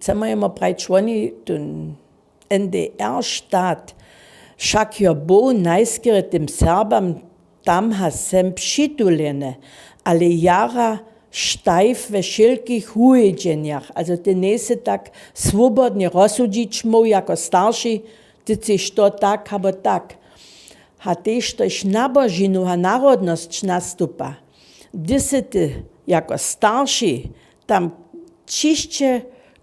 Chcemy jemo prać oni ten NDR-Staat, však jo bo najskere tym Serbam tam ha sem přitulene, ale jara štajf ve všelkých hujedženjach. Also ty nejsi tak svobodně rozsudič mou jako starší, ty chceš to tak, habo tak. Ha tež tož nabožinu, ha národnost nastupa. Kdy si ty jako starší tam čišće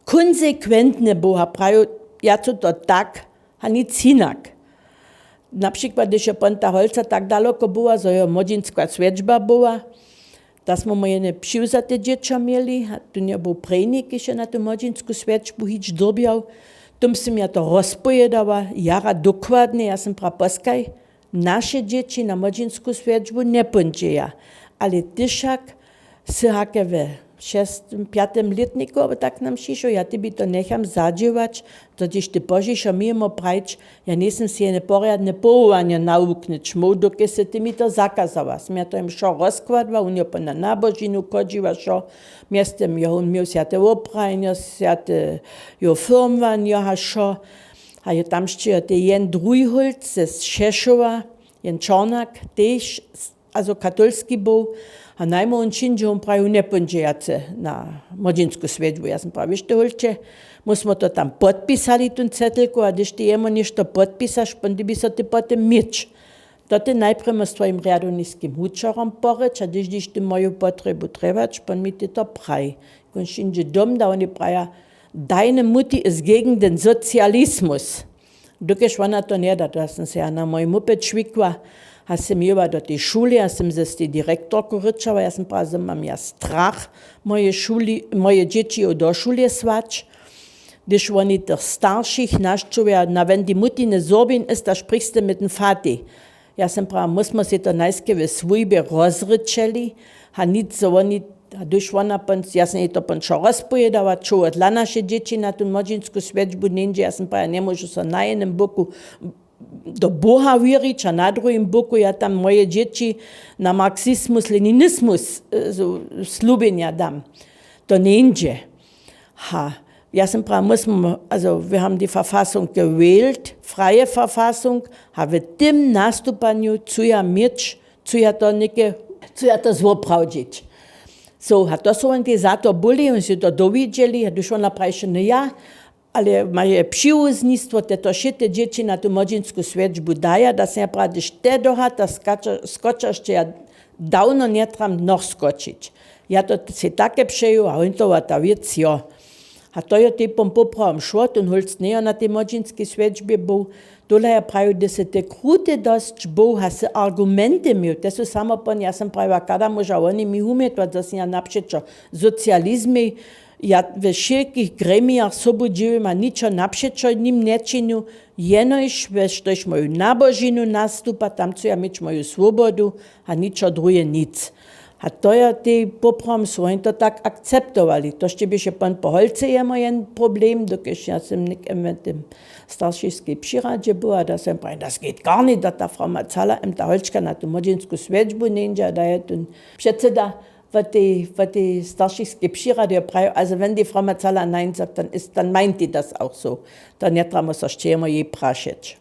konsekventne boha praju, ja to tak, a nic jinak. Například, když je Ponta Holca tak daleko była, so je młodzińska svědčba była, da smo moje přivzaté děča měli, a tu nebyl prejnik, když je na tu młodzińsku svědčbu hič dobiał, tom jsem ja to rozpojedala, jara dokładnie, ja jsem pra poskaj, naše děči na młodzińsku svědčbu nepončeja, ale tyšak si hake ve 6. 5. letniku, aber tak nam šišo, ja tebi to necham zadživać, to když ty požišo mimo prajč, ja nisam si jedne poriadne pouvanje nauknič, mu doke se ty mi to zakazava. Smja to im šo rozkvadva, on jo pa na nabožinu kodživa šo, mjestem jo on mio sjate oprajnjo, sjate jo firmvanjo ha šo, a jo tam šče te jen Drujholc ze Šešova, jen Čornak, tež, also katolski bol, a najmo on činže on praju neponđejace na młodzińsku svědčbu. Ja sam pravi što holče, mu smo to tam potpisali tu cetelku, a když ty jemo nešto potpisaš, pondi bi se ti potem mič. To ty najprve s tvojim rjadoniskim hučarom poreč, a když ty moju potrebu trebač, pon mi ti to praj. Kon činže dom, da oni praja, deine Mutti ist gegen den Sozialismus. Dokeš ona to ne da, da sam se ja na moj mupet švikva, a sam jeva do te šule, a sam se s te direktorku rečava, ja sam pravi, mam ja strach moje dječi do šule svač, když oni tih starších naščuva, na wenn die Mutti ne Sorbin ist, da sprichst du mit dem Vati. Ja sam pravi, musmo se to najske ve svojbe rozrečeli, a nic so oni, a když ona pons, ja sam je to pon šo rozpojedava, čo od la naše dječi na tu młodzińsku svědčbu nenže, ja sam pravi, ne môžu so na jednom boku do Boha věřit, a na druhém boku ja tam moje děti na marxismus, leninismus so slubenia dam. To nenže. Ha, ja sam pravi, also wir haben die Verfassung gewählt, freie Verfassung, ha v tym nastupanju cuja mieć, cuja to zwopravdžić. So, ha to so oni za to boli, oni si to dovidjeli, a když ona pravi, ne ja, ale moje přivoznictvo, to šite dječi na tu młodzińsku svědčbu daja, da se ja pravi, když te doha, da skočaš, če ja davno netram noch skočić. Ja to si take přeju, a on to ta věc, jo. A to je typom popravom švot, on holc ne na te młodzińskiej svědčbě był, dole ja pravi, da se te krute dost był, ha se argumente mił, te su samo pon, ja sam pravi, kada moža oni mi umetvat, da se ja napšečo socializmi, ja ve všelkých gremijach sobu dživim a ničo napšečo nim nečinju, jenož ve štož moju nabožinu nastupa, tam co ja mič moju svobodu, a ničo druje nic. A to je te poprom su oni to tak akceptovali. To šte biše pon po holce jemo jen problem, dokež ja sam nekem v tem staršijskej přiradže byla, da sam pravi, das geht gar nicht, da ta Frau Macala ta holčka na tu młodzińsku svědčbu nenže, da je tu předseda v tej staršijskej přiradě pravi, also wenn die Frau Macala nein sagt, dann meint die das auch so. Dann netramo so štejemo jej prašeč.